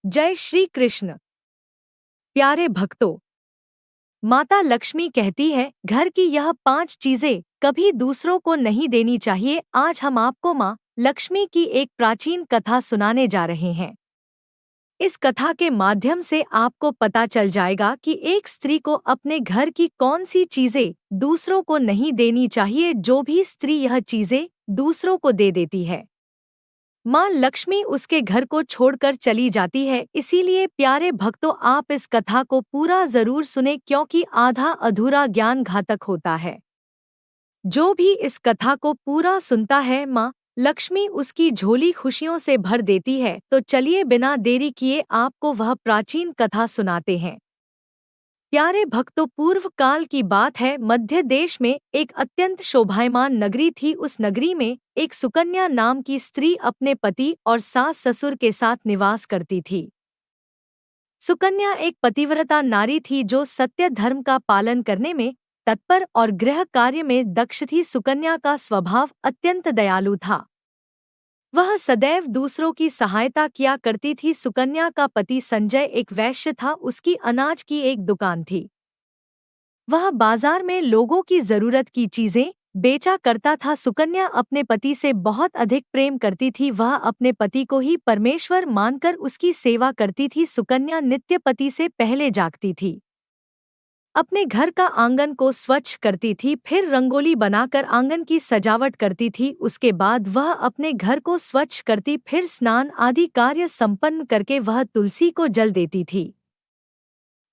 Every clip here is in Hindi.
जय श्री कृष्ण। प्यारे भक्तों, माता लक्ष्मी कहती है घर की यह 5 चीजें कभी दूसरों को नहीं देनी चाहिए। आज हम आपको माँ लक्ष्मी की एक प्राचीन कथा सुनाने जा रहे हैं। इस कथा के माध्यम से आपको पता चल जाएगा कि एक स्त्री को अपने घर की कौन सी चीजें दूसरों को नहीं देनी चाहिए। जो भी स्त्री यह चीजें दूसरों को दे देती है, माँ लक्ष्मी उसके घर को छोड़कर चली जाती है। इसीलिए प्यारे भक्तों, आप इस कथा को पूरा जरूर सुने, क्योंकि आधा अधूरा ज्ञान घातक होता है। जो भी इस कथा को पूरा सुनता है, माँ लक्ष्मी उसकी झोली खुशियों से भर देती है। तो चलिए बिना देरी किए आपको वह प्राचीन कथा सुनाते हैं। प्यारे भक्तों, पूर्व काल की बात है। मध्य देश में एक अत्यंत शोभायमान नगरी थी। उस नगरी में एक सुकन्या नाम की स्त्री अपने पति और सास ससुर के साथ निवास करती थी। सुकन्या एक पतिव्रता नारी थी जो सत्य धर्म का पालन करने में तत्पर और गृह कार्य में दक्ष थी। सुकन्या का स्वभाव अत्यंत दयालु था। वह सदैव दूसरों की सहायता किया करती थी। सुकन्या का पति संजय एक वैश्य था। उसकी अनाज की एक दुकान थी। वह बाजार में लोगों की जरूरत की चीजें बेचा करता था। सुकन्या अपने पति से बहुत अधिक प्रेम करती थी। वह अपने पति को ही परमेश्वर मानकर उसकी सेवा करती थी। सुकन्या नित्य पति से पहले जागती थी, अपने घर का आंगन को स्वच्छ करती थी, फिर रंगोली बनाकर आंगन की सजावट करती थी। उसके बाद वह अपने घर को स्वच्छ करती, फिर स्नान आदि कार्य संपन्न करके वह तुलसी को जल देती थी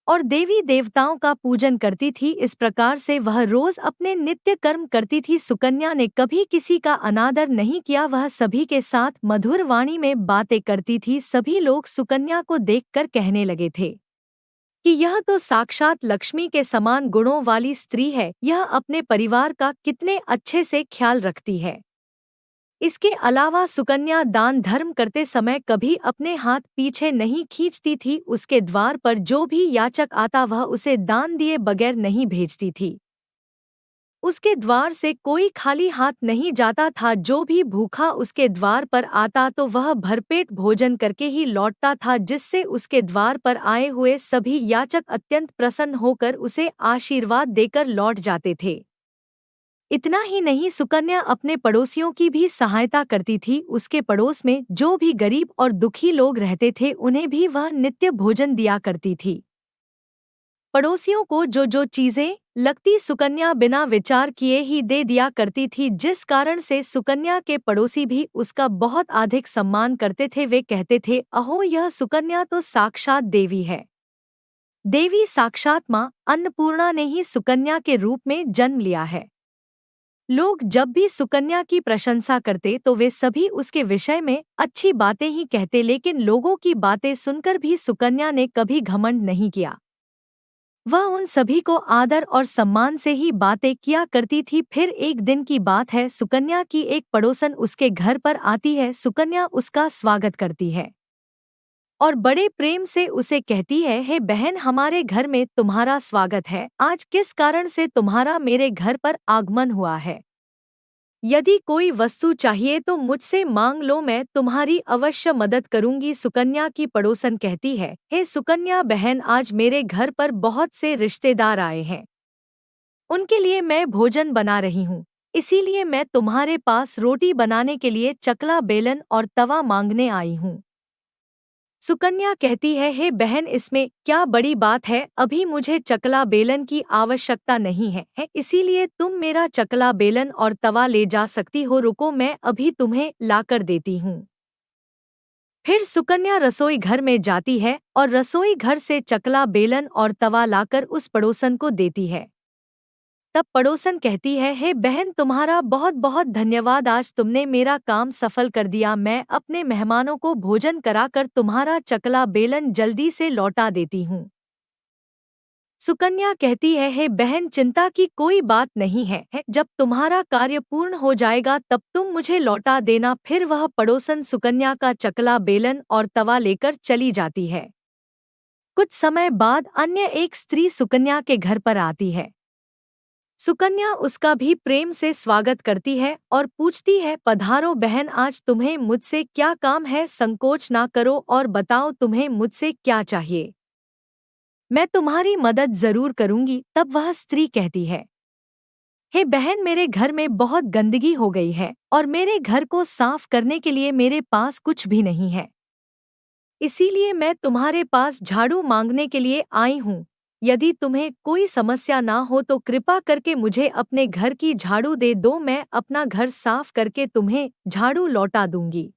और देवी देवताओं का पूजन करती थी। इस प्रकार से वह रोज अपने नित्य कर्म करती थी। सुकन्या ने कभी किसी का अनादर नहीं किया। वह सभी के साथ मधुर वाणी में बातें करती थी। सभी लोग सुकन्या को देखकर कहने लगे थे कि यह तो साक्षात लक्ष्मी के समान गुणों वाली स्त्री है। यह अपने परिवार का कितने अच्छे से ख्याल रखती है। इसके अलावा सुकन्या दान धर्म करते समय कभी अपने हाथ पीछे नहीं खींचती थी। उसके द्वार पर जो भी याचक आता वह उसे दान दिए बगैर नहीं भेजती थी। उसके द्वार से कोई खाली हाथ नहीं जाता था। जो भी भूखा उसके द्वार पर आता तो वह भरपेट भोजन करके ही लौटता था, जिससे उसके द्वार पर आए हुए सभी याचक अत्यंत प्रसन्न होकर उसे आशीर्वाद देकर लौट जाते थे। इतना ही नहीं, सुकन्या अपने पड़ोसियों की भी सहायता करती थी। उसके पड़ोस में जो भी गरीब और दुखी लोग रहते थे उन्हें भी वह नित्य भोजन दिया करती थी। पड़ोसियों को जो जो चीजें लगती सुकन्या बिना विचार किए ही दे दिया करती थी, जिस कारण से सुकन्या के पड़ोसी भी उसका बहुत अधिक सम्मान करते थे। वे कहते थे, अहो यह सुकन्या तो साक्षात देवी है। देवी साक्षात माँ अन्नपूर्णा ने ही सुकन्या के रूप में जन्म लिया है। लोग जब भी सुकन्या की प्रशंसा करते तो वे सभी उसके विषय में अच्छी बातें ही कहते, लेकिन लोगों की बातें सुनकर भी सुकन्या ने कभी घमंड नहीं किया। वह उन सभी को आदर और सम्मान से ही बातें किया करती थी। फिर एक दिन की बात है, सुकन्या की एक पड़ोसन उसके घर पर आती है। सुकन्या उसका स्वागत करती है और बड़े प्रेम से उसे कहती है, हे बहन, हमारे घर में तुम्हारा स्वागत है। आज किस कारण से तुम्हारा मेरे घर पर आगमन हुआ है? यदि कोई वस्तु चाहिए तो मुझसे मांग लो, मैं तुम्हारी अवश्य मदद करूंगी। सुकन्या की पड़ोसन कहती है, हे सुकन्या बहन, आज मेरे घर पर बहुत से रिश्तेदार आए हैं। उनके लिए मैं भोजन बना रही हूँ, इसीलिए मैं तुम्हारे पास रोटी बनाने के लिए चकला बेलन और तवा मांगने आई हूँ। सुकन्या कहती है, हे बहन, इसमें क्या बड़ी बात है? अभी मुझे चकला बेलन की आवश्यकता नहीं है, इसीलिए तुम मेरा चकला बेलन और तवा ले जा सकती हो। रुको, मैं अभी तुम्हें लाकर देती हूँ। फिर सुकन्या रसोई घर में जाती है और रसोई घर से चकला बेलन और तवा लाकर उस पड़ोसन को देती है। तब पड़ोसन कहती है, हे बहन, तुम्हारा बहुत बहुत धन्यवाद। आज तुमने मेरा काम सफल कर दिया। मैं अपने मेहमानों को भोजन कराकर तुम्हारा चकला बेलन जल्दी से लौटा देती हूँ। सुकन्या कहती है, हे बहन, चिंता की कोई बात नहीं है, जब तुम्हारा कार्य पूर्ण हो जाएगा तब तुम मुझे लौटा देना। फिर वह पड़ोसन सुकन्या का चकला बेलन और तवा लेकर चली जाती है। कुछ समय बाद अन्य एक स्त्री सुकन्या के घर पर आती है। सुकन्या उसका भी प्रेम से स्वागत करती है और पूछती है, पधारो बहन, आज तुम्हें मुझसे क्या काम है? संकोच ना करो और बताओ तुम्हें मुझसे क्या चाहिए। मैं तुम्हारी मदद जरूर करूंगी। तब वह स्त्री कहती है, हे बहन, मेरे घर में बहुत गंदगी हो गई है और मेरे घर को साफ करने के लिए मेरे पास कुछ भी नहीं है। इसीलिए मैं तुम्हारे पास झाड़ू मांगने के लिए आई हूँ। यदि तुम्हें कोई समस्या ना हो तो कृपा करके मुझे अपने घर की झाड़ू दे दो, मैं अपना घर साफ करके तुम्हें झाड़ू लौटा दूंगी।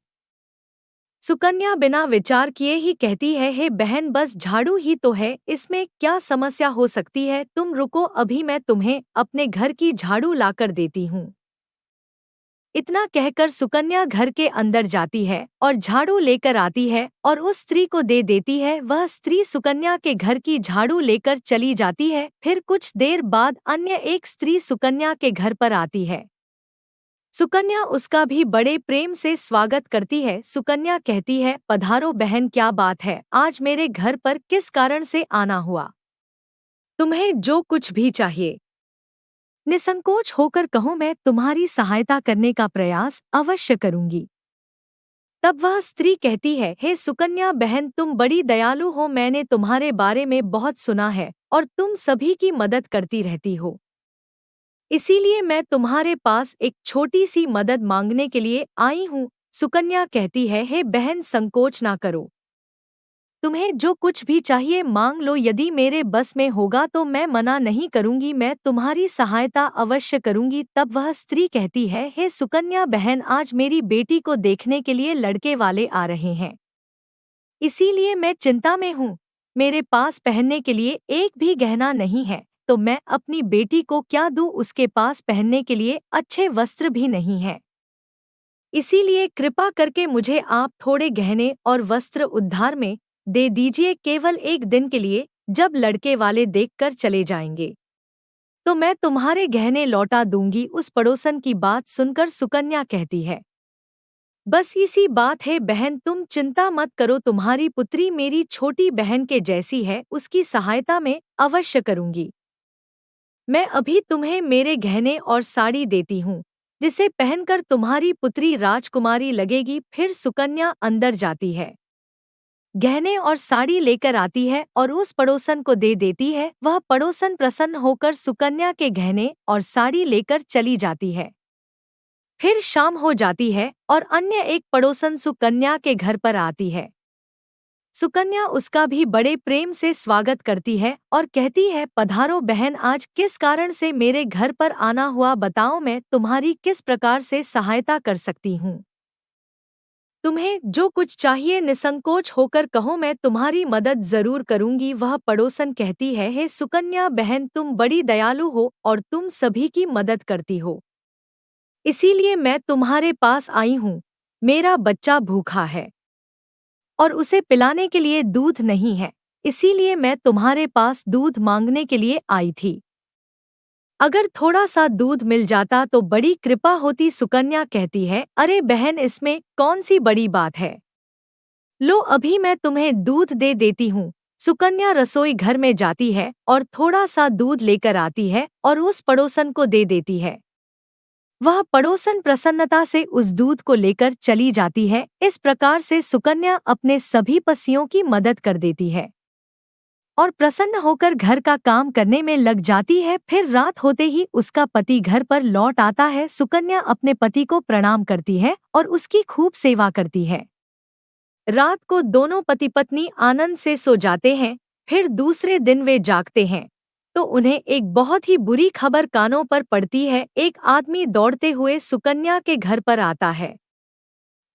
सुकन्या बिना विचार किए ही कहती है, हे बहन, बस झाड़ू ही तो है, इसमें क्या समस्या हो सकती है? तुम रुको, अभी मैं तुम्हें अपने घर की झाड़ू लाकर देती हूँ। इतना कहकर सुकन्या घर के अंदर जाती है और झाड़ू लेकर आती है और उस स्त्री को दे देती है। वह स्त्री सुकन्या के घर की झाड़ू लेकर चली जाती है। फिर कुछ देर बाद अन्य एक स्त्री सुकन्या के घर पर आती है। सुकन्या उसका भी बड़े प्रेम से स्वागत करती है। सुकन्या कहती है, पधारो बहन, क्या बात है? आज मेरे घर पर किस कारण से आना हुआ? तुम्हें जो कुछ भी चाहिए निसंकोच होकर कहो, मैं तुम्हारी सहायता करने का प्रयास अवश्य करूंगी। तब वह स्त्री कहती है, हे सुकन्या बहन, तुम बड़ी दयालु हो। मैंने तुम्हारे बारे में बहुत सुना है और तुम सभी की मदद करती रहती हो। इसीलिए मैं तुम्हारे पास एक छोटी सी मदद मांगने के लिए आई हूँ। सुकन्या कहती है, हे बहन, संकोच ना करो। तुम्हें जो कुछ भी चाहिए मांग लो। यदि मेरे बस में होगा तो मैं मना नहीं करूंगी, मैं तुम्हारी सहायता अवश्य करूंगी। तब वह स्त्री कहती है, हे सुकन्या बहन, आज मेरी बेटी को देखने के लिए लड़के वाले आ रहे हैं, इसीलिए मैं चिंता में हूँ। मेरे पास पहनने के लिए एक भी गहना नहीं है, तो मैं अपनी बेटी को क्या दूँ? उसके पास पहनने के लिए अच्छे वस्त्र भी नहीं है। इसीलिए कृपा करके मुझे आप थोड़े गहने और वस्त्र उधार में दे दीजिए, केवल एक दिन के लिए। जब लड़के वाले देखकर चले जाएंगे तो मैं तुम्हारे गहने लौटा दूंगी। उस पड़ोसन की बात सुनकर सुकन्या कहती है, बस इसी बात है बहन, तुम चिंता मत करो। तुम्हारी पुत्री मेरी छोटी बहन के जैसी है, उसकी सहायता मैं अवश्य करूंगी। मैं अभी तुम्हें मेरे गहने और साड़ी देती हूँ, जिसे पहनकर तुम्हारी पुत्री राजकुमारी लगेगी। फिर सुकन्या अंदर जाती है, गहने और साड़ी लेकर आती है और उस पड़ोसन को दे देती है। वह पड़ोसन प्रसन्न होकर सुकन्या के गहने और साड़ी लेकर चली जाती है। फिर शाम हो जाती है और अन्य एक पड़ोसन सुकन्या के घर पर आती है। सुकन्या उसका भी बड़े प्रेम से स्वागत करती है और कहती है, पधारो बहन, आज किस कारण से मेरे घर पर आना हुआ? बताओ, मैं तुम्हारी किस प्रकार से सहायता कर सकती हूँ? तुम्हें जो कुछ चाहिए निसंकोच होकर कहो, मैं तुम्हारी मदद जरूर करूंगी। वह पड़ोसन कहती है, हे सुकन्या बहन, तुम बड़ी दयालु हो और तुम सभी की मदद करती हो, इसीलिए मैं तुम्हारे पास आई हूँ। मेरा बच्चा भूखा है और उसे पिलाने के लिए दूध नहीं है, इसीलिए मैं तुम्हारे पास दूध मांगने के लिए आई थी। अगर थोड़ा सा दूध मिल जाता तो बड़ी कृपा होती। सुकन्या कहती है, अरे बहन, इसमें कौन सी बड़ी बात है? लो, अभी मैं तुम्हें दूध दे देती हूँ। सुकन्या रसोई घर में जाती है और थोड़ा सा दूध लेकर आती है और उस पड़ोसन को दे देती है। वह पड़ोसन प्रसन्नता से उस दूध को लेकर चली जाती है। इस प्रकार से सुकन्या अपने सभी पसियों की मदद कर देती है और प्रसन्न होकर घर का काम करने में लग जाती है। फिर रात होते ही उसका पति घर पर लौट आता है। सुकन्या अपने पति को प्रणाम करती है और उसकी खूब सेवा करती है। रात को दोनों पति पत्नी आनंद से सो जाते हैं। फिर दूसरे दिन वे जागते हैं तो उन्हें एक बहुत ही बुरी खबर कानों पर पड़ती है। एक आदमी दौड़ते हुए सुकन्या के घर पर आता है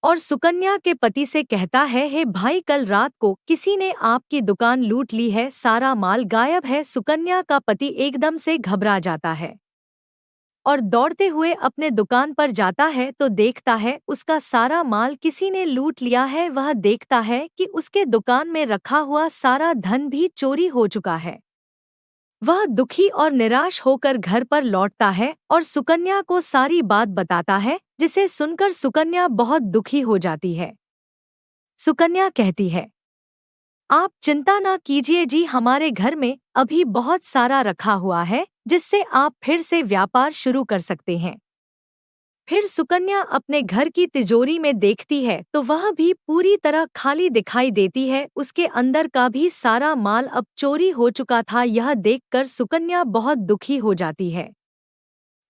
और सुकन्या के पति से कहता है, हे भाई, कल रात को किसी ने आपकी दुकान लूट ली है, सारा माल गायब है। सुकन्या का पति एकदम से घबरा जाता है और दौड़ते हुए अपने दुकान पर जाता है तो देखता है उसका सारा माल किसी ने लूट लिया है। वह देखता है कि उसके दुकान में रखा हुआ सारा धन भी चोरी हो चुका है। वह दुखी और निराश होकर घर पर लौटता है और सुकन्या को सारी बात बताता है, जिसे सुनकर सुकन्या बहुत दुखी हो जाती है। सुकन्या कहती है, आप चिंता ना कीजिए जी, हमारे घर में अभी बहुत सारा रखा हुआ है जिससे आप फिर से व्यापार शुरू कर सकते हैं। फिर सुकन्या अपने घर की तिजोरी में देखती है तो वह भी पूरी तरह खाली दिखाई देती है। उसके अंदर का भी सारा माल अब चोरी हो चुका था। यह देखकर सुकन्या बहुत दुखी हो जाती है।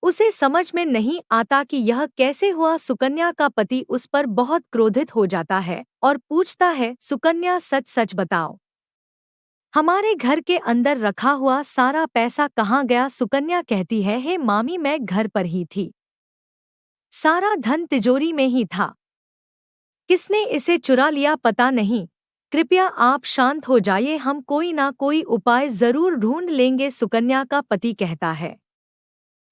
उसे समझ में नहीं आता कि यह कैसे हुआ। सुकन्या का पति उस पर बहुत क्रोधित हो जाता है और पूछता है, सुकन्या सच सच बताओ, हमारे घर के अंदर रखा हुआ सारा पैसा कहाँ गया? सुकन्या कहती है, हे मामी, मैं घर पर ही थी, सारा धन तिजोरी में ही था, किसने इसे चुरा लिया पता नहीं। कृपया आप शांत हो जाइए, हम कोई ना कोई उपाय जरूर ढूंढ लेंगे। सुकन्या का पति कहता है,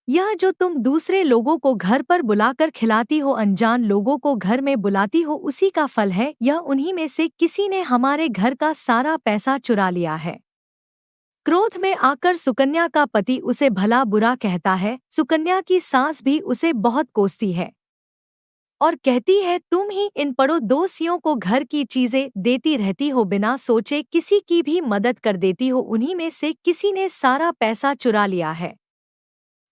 यह जो तुम दूसरे लोगों को घर पर बुलाकर खिलाती हो, अनजान लोगों को घर में बुलाती हो, उसी का फल है। यह उन्हीं में से किसी ने हमारे घर का सारा पैसा चुरा लिया है। क्रोध में आकर सुकन्या का पति उसे भला बुरा कहता है। सुकन्या की सास भी उसे बहुत कोसती है और कहती है, तुम ही इन पड़ोसियों को घर की चीजें देती रहती हो, बिना सोचे किसी की भी मदद कर देती हो, उन्हीं में से किसी ने सारा पैसा चुरा लिया है।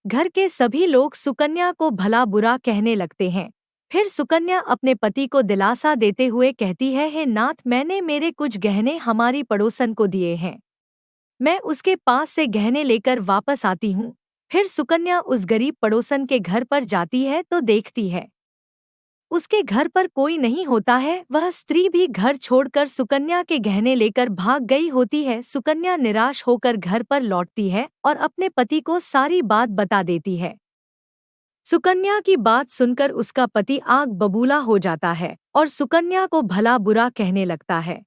घर के सभी लोग सुकन्या को भला बुरा कहने लगते हैं। फिर सुकन्या अपने पति को दिलासा देते हुए कहती है, हे नाथ, मैंने मेरे कुछ गहने हमारी पड़ोसन को दिए हैं, मैं उसके पास से गहने लेकर वापस आती हूँ। फिर सुकन्या उस गरीब पड़ोसन के घर पर जाती है तो देखती है उसके घर पर कोई नहीं होता है। वह स्त्री भी घर छोड़कर सुकन्या के गहने लेकर भाग गई होती है। सुकन्या निराश होकर घर पर लौटती है और अपने पति को सारी बात बता देती है। सुकन्या की बात सुनकर उसका पति आग बबूला हो जाता है और सुकन्या को भला बुरा कहने लगता है।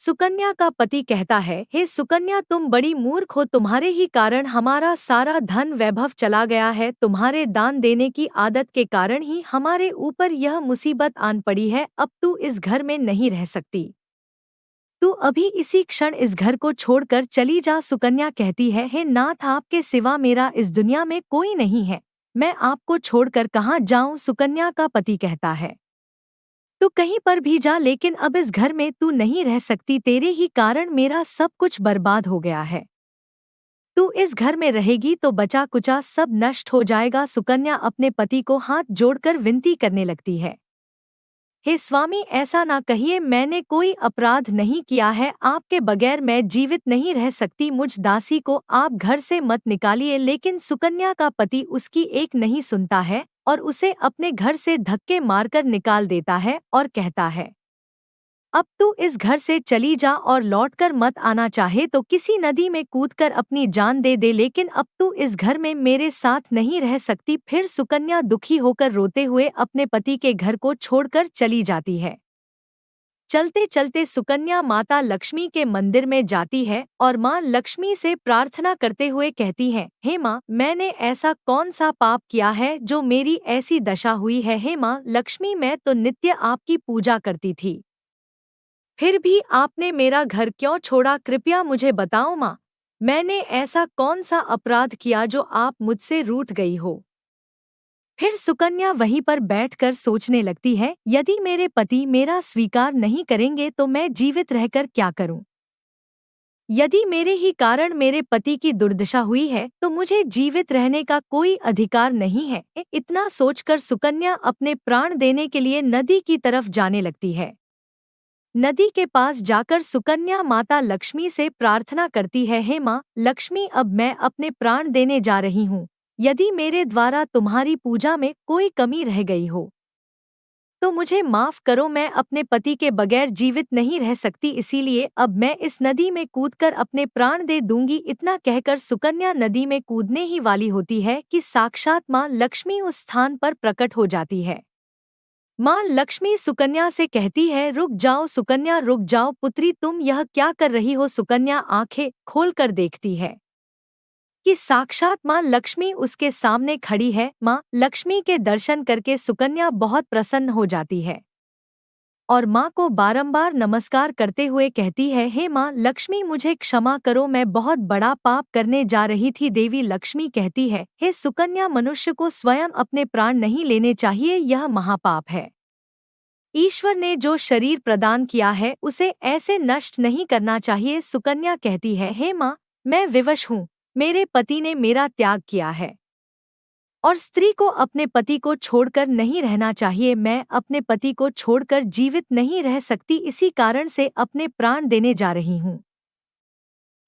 सुकन्या का पति कहता है, हे सुकन्या, तुम बड़ी मूर्ख हो, तुम्हारे ही कारण हमारा सारा धन वैभव चला गया है। तुम्हारे दान देने की आदत के कारण ही हमारे ऊपर यह मुसीबत आन पड़ी है। अब तू इस घर में नहीं रह सकती, तू अभी इसी क्षण इस घर को छोड़कर चली जा। सुकन्या कहती है, हे नाथ, आपके सिवा मेरा इस दुनिया में कोई नहीं है, मैं आपको छोड़कर कहाँ जाऊं? सुकन्या का पति कहता है, तू कहीं पर भी जा, लेकिन अब इस घर में तू नहीं रह सकती, तेरे ही कारण मेरा सब कुछ बर्बाद हो गया है। तू इस घर में रहेगी तो बचा कुचा सब नष्ट हो जाएगा। सुकन्या अपने पति को हाथ जोड़कर विनती करने लगती है, हे स्वामी, ऐसा ना कहिए, मैंने कोई अपराध नहीं किया है, आपके बगैर मैं जीवित नहीं रह सकती, मुझ दासी को आप घर से मत निकालिए। लेकिन सुकन्या का पति उसकी एक नहीं सुनता है और उसे अपने घर से धक्के मारकर निकाल देता है और कहता है, अब तू इस घर से चली जा और लौटकर मत आना, चाहे तो किसी नदी में कूदकर अपनी जान दे दे, लेकिन अब तू इस घर में मेरे साथ नहीं रह सकती। फिर सुकन्या दुखी होकर रोते हुए अपने पति के घर को छोड़कर चली जाती है। चलते चलते सुकन्या माता लक्ष्मी के मंदिर में जाती है और माँ लक्ष्मी से प्रार्थना करते हुए कहती है, हे माँ, मैंने ऐसा कौन सा पाप किया है जो मेरी ऐसी दशा हुई है? हे माँ लक्ष्मी, मैं तो नित्य आपकी पूजा करती थी, फिर भी आपने मेरा घर क्यों छोड़ा? कृपया मुझे बताओ माँ, मैंने ऐसा कौन सा अपराध किया जो आप मुझसे रूठ गई हो? फिर सुकन्या वहीं पर बैठकर सोचने लगती है, यदि मेरे पति मेरा स्वीकार नहीं करेंगे तो मैं जीवित रहकर क्या करूं? यदि मेरे ही कारण मेरे पति की दुर्दशा हुई है तो मुझे जीवित रहने का कोई अधिकार नहीं है। इतना सोचकर सुकन्या अपने प्राण देने के लिए नदी की तरफ जाने लगती है। नदी के पास जाकर सुकन्या माता लक्ष्मी से प्रार्थना करती है, हे माँ लक्ष्मी, अब मैं अपने प्राण देने जा रही हूँ। यदि मेरे द्वारा तुम्हारी पूजा में कोई कमी रह गई हो तो मुझे माफ करो, मैं अपने पति के बगैर जीवित नहीं रह सकती, इसीलिए अब मैं इस नदी में कूदकर अपने प्राण दे दूंगी। इतना कहकर सुकन्या नदी में कूदने ही वाली होती है कि साक्षात माँ लक्ष्मी उस स्थान पर प्रकट हो जाती है। माँ लक्ष्मी सुकन्या से कहती है, रुक जाओ सुकन्या, रुक जाओ पुत्री, तुम यह क्या कर रही हो? सुकन्या आंखें खोलकर देखती है कि साक्षात माँ लक्ष्मी उसके सामने खड़ी है। माँ लक्ष्मी के दर्शन करके सुकन्या बहुत प्रसन्न हो जाती है और माँ को बारंबार नमस्कार करते हुए कहती है, हे माँ लक्ष्मी, मुझे क्षमा करो, मैं बहुत बड़ा पाप करने जा रही थी। देवी लक्ष्मी कहती है, हे सुकन्या, मनुष्य को स्वयं अपने प्राण नहीं लेने चाहिए, यह महापाप है। ईश्वर ने जो शरीर प्रदान किया है उसे ऐसे नष्ट नहीं करना चाहिए। सुकन्या कहती है, हे माँ, मैं विवश हूँ, मेरे पति ने मेरा त्याग किया है और स्त्री को अपने पति को छोड़कर नहीं रहना चाहिए। मैं अपने पति को छोड़कर जीवित नहीं रह सकती, इसी कारण से अपने प्राण देने जा रही हूँ।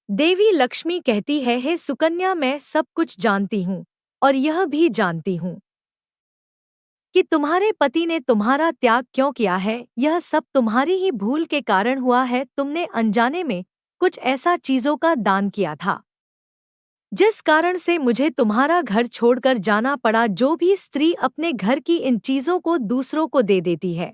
देवी लक्ष्मी कहती है, हे सुकन्या, मैं सब कुछ जानती हूँ और यह भी जानती हूँ कि तुम्हारे पति ने तुम्हारा त्याग क्यों किया है। यह सब तुम्हारी ही भूल के कारण हुआ है। तुमने अनजाने में कुछ ऐसा चीजों का दान किया था जिस कारण से मुझे तुम्हारा घर छोड़कर जाना पड़ा। जो भी स्त्री अपने घर की इन चीजों को दूसरों को दे देती है,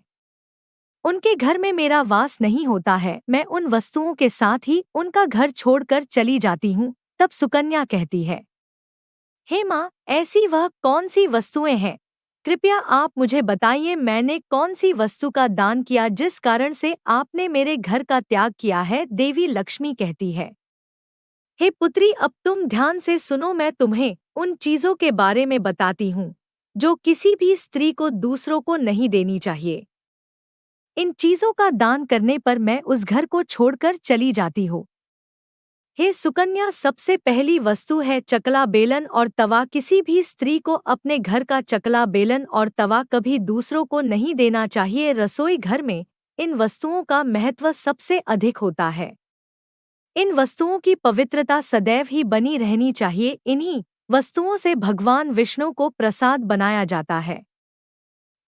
उनके घर में मेरा वास नहीं होता है। मैं उन वस्तुओं के साथ ही उनका घर छोड़कर चली जाती हूँ। तब सुकन्या कहती है, हे माँ, ऐसी वह कौन सी वस्तुएं हैं? कृपया आप मुझे बताइए, मैंने कौन सी वस्तु का दान किया जिस कारण से आपने मेरे घर का त्याग किया है। देवी लक्ष्मी कहती है, हे पुत्री, अब तुम ध्यान से सुनो, मैं तुम्हें उन चीजों के बारे में बताती हूँ जो किसी भी स्त्री को दूसरों को नहीं देनी चाहिए। इन चीजों का दान करने पर मैं उस घर को छोड़कर चली जाती हूँ। हे सुकन्या, सबसे पहली वस्तु है चकला बेलन और तवा। किसी भी स्त्री को अपने घर का चकला बेलन और तवा कभी दूसरों को नहीं देना चाहिए। रसोई घर में इन वस्तुओं का महत्व सबसे अधिक होता है। इन वस्तुओं की पवित्रता सदैव ही बनी रहनी चाहिए। इन्हीं वस्तुओं से भगवान विष्णु को प्रसाद बनाया जाता है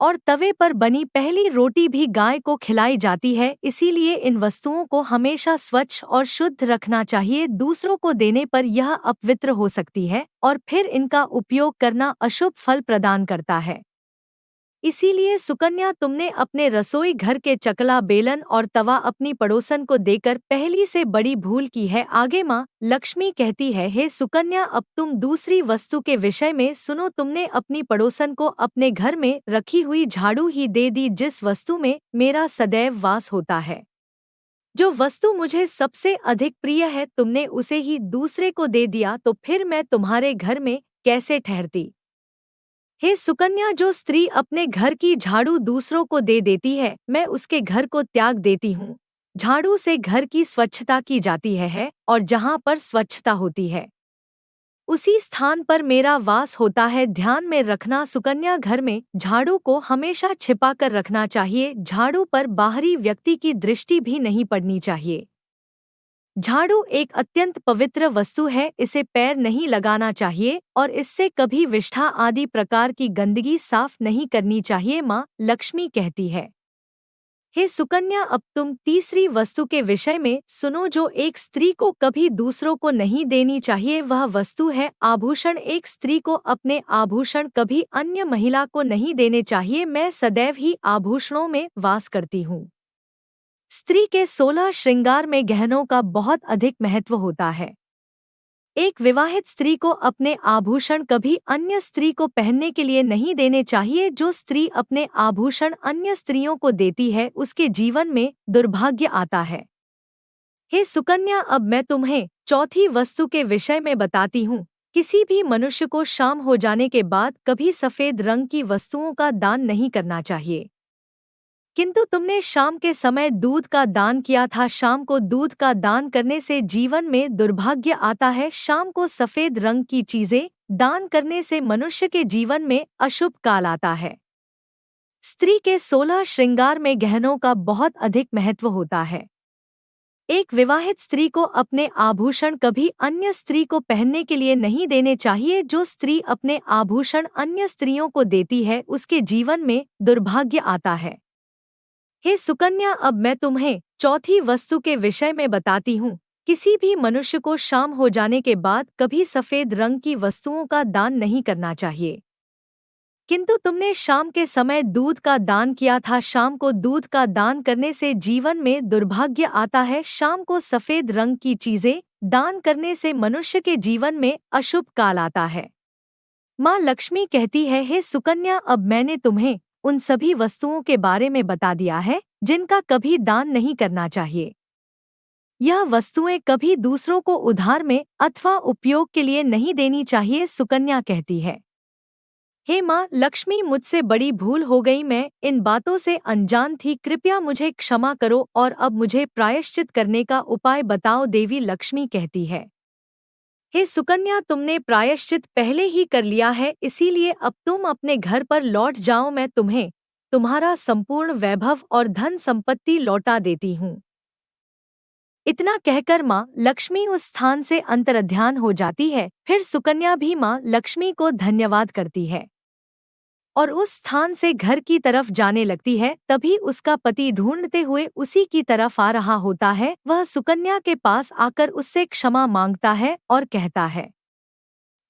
और तवे पर बनी पहली रोटी भी गाय को खिलाई जाती है। इसीलिए इन वस्तुओं को हमेशा स्वच्छ और शुद्ध रखना चाहिए। दूसरों को देने पर यह अपवित्र हो सकती है और फिर इनका उपयोग करना अशुभ फल प्रदान करता है। इसीलिए सुकन्या, तुमने अपने रसोई घर के चकला बेलन और तवा अपनी पड़ोसन को देकर पहली से बड़ी भूल की है। आगे माँ लक्ष्मी कहती है, हे सुकन्या, अब तुम दूसरी वस्तु के विषय में सुनो। तुमने अपनी पड़ोसन को अपने घर में रखी हुई झाड़ू ही दे दी, जिस वस्तु में मेरा सदैव वास होता है। जो वस्तु मुझे सबसे अधिक प्रिय है, तुमने उसे ही दूसरे को दे दिया, तो फिर मैं तुम्हारे घर में कैसे ठहरती। हे सुकन्या, जो स्त्री अपने घर की झाड़ू दूसरों को दे देती है, मैं उसके घर को त्याग देती हूँ। झाड़ू से घर की स्वच्छता की जाती है और जहाँ पर स्वच्छता होती है उसी स्थान पर मेरा वास होता है। ध्यान में रखना सुकन्या, घर में झाड़ू को हमेशा छिपा कर रखना चाहिए। झाड़ू पर बाहरी व्यक्ति की दृष्टि भी नहीं पड़नी चाहिए। झाड़ू एक अत्यंत पवित्र वस्तु है, इसे पैर नहीं लगाना चाहिए और इससे कभी विष्ठा आदि प्रकार की गंदगी साफ नहीं करनी चाहिए। माँ लक्ष्मी कहती है, हे सुकन्या, अब तुम तीसरी वस्तु के विषय में सुनो जो एक स्त्री को कभी दूसरों को नहीं देनी चाहिए। वह वस्तु है आभूषण। एक स्त्री को अपने आभूषण कभी अन्य महिला को नहीं देने चाहिए। मैं सदैव ही आभूषणों में वास करती हूँ। स्त्री के 16 श्रृंगार में गहनों का बहुत अधिक महत्व होता है। एक विवाहित स्त्री को अपने आभूषण कभी अन्य स्त्री को पहनने के लिए नहीं देने चाहिए। जो स्त्री अपने आभूषण अन्य स्त्रियों को देती है, उसके जीवन में दुर्भाग्य आता है। हे सुकन्या, अब मैं तुम्हें चौथी वस्तु के विषय में बताती हूँ। किसी भी मनुष्य को शाम हो जाने के बाद कभी सफेद रंग की वस्तुओं का दान नहीं करना चाहिए, किंतु तुमने शाम के समय दूध का दान किया था। शाम को दूध का दान करने से जीवन में दुर्भाग्य आता है। शाम को सफेद रंग की चीजें दान करने से मनुष्य के जीवन में अशुभ काल आता है। स्त्री के 16 श्रृंगार में गहनों का बहुत अधिक महत्व होता है। एक विवाहित स्त्री को अपने आभूषण कभी अन्य स्त्री को पहनने के लिए नहीं देने चाहिए। जो स्त्री अपने आभूषण अन्य स्त्रियों को देती है, उसके जीवन में दुर्भाग्य आता है। हे सुकन्या, अब मैं तुम्हें चौथी वस्तु के विषय में बताती हूँ। किसी भी मनुष्य को शाम हो जाने के बाद कभी सफेद रंग की वस्तुओं का दान नहीं करना चाहिए, किंतु तुमने शाम के समय दूध का दान किया था। शाम को दूध का दान करने से जीवन में दुर्भाग्य आता है। शाम को सफेद रंग की चीजें दान करने से मनुष्य के जीवन में अशुभ काल आता है। माँ लक्ष्मी कहती है, हे सुकन्या, अब मैंने तुम्हें उन सभी वस्तुओं के बारे में बता दिया है जिनका कभी दान नहीं करना चाहिए। यह वस्तुएं कभी दूसरों को उधार में अथवा उपयोग के लिए नहीं देनी चाहिए। सुकन्या कहती है, हे माँ लक्ष्मी, मुझसे बड़ी भूल हो गई, मैं इन बातों से अनजान थी, कृपया मुझे क्षमा करो और अब मुझे प्रायश्चित करने का उपाय बताओ। देवी लक्ष्मी कहती है, हे सुकन्या, तुमने प्रायश्चित पहले ही कर लिया है, इसीलिए अब तुम अपने घर पर लौट जाओ। मैं तुम्हें तुम्हारा संपूर्ण वैभव और धन संपत्ति लौटा देती हूँ। इतना कहकर माँ लक्ष्मी उस स्थान से अंतर्ध्यान हो जाती है। फिर सुकन्या भी माँ लक्ष्मी को धन्यवाद करती है और उस स्थान से घर की तरफ जाने लगती है। तभी उसका पति ढूंढते हुए उसी की तरफ आ रहा होता है। वह सुकन्या के पास आकर उससे क्षमा मांगता है और कहता है,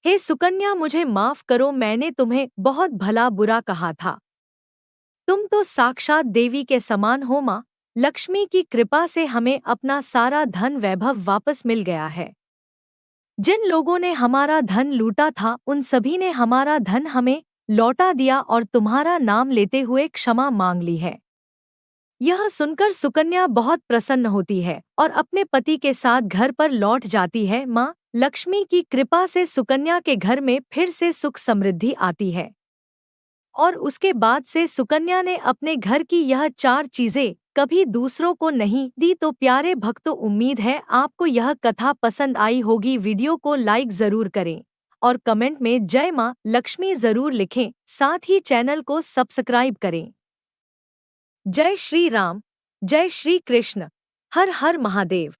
हे सुकन्या, मुझे माफ करो, मैंने तुम्हें बहुत भला बुरा कहा था। तुम तो साक्षात देवी के समान हो। माँ लक्ष्मी की कृपा से हमें अपना सारा धन वैभव वापस मिल गया है। जिन लोगों ने हमारा धन लूटा था उन सभी ने हमारा धन हमें लौटा दिया और तुम्हारा नाम लेते हुए क्षमा मांग ली है। यह सुनकर सुकन्या बहुत प्रसन्न होती है और अपने पति के साथ घर पर लौट जाती है। माँ लक्ष्मी की कृपा से सुकन्या के घर में फिर से सुख समृद्धि आती है और उसके बाद से सुकन्या ने अपने घर की यह 4 चीजें कभी दूसरों को नहीं दी। तो प्यारे भक्तों, उम्मीद है आपको यह कथा पसंद आई होगी। वीडियो को लाइक जरूर करें और कमेंट में जय मां लक्ष्मी जरूर लिखें। साथ ही चैनल को सब्सक्राइब करें। जय श्री राम, जय श्री कृष्ण, हर हर महादेव।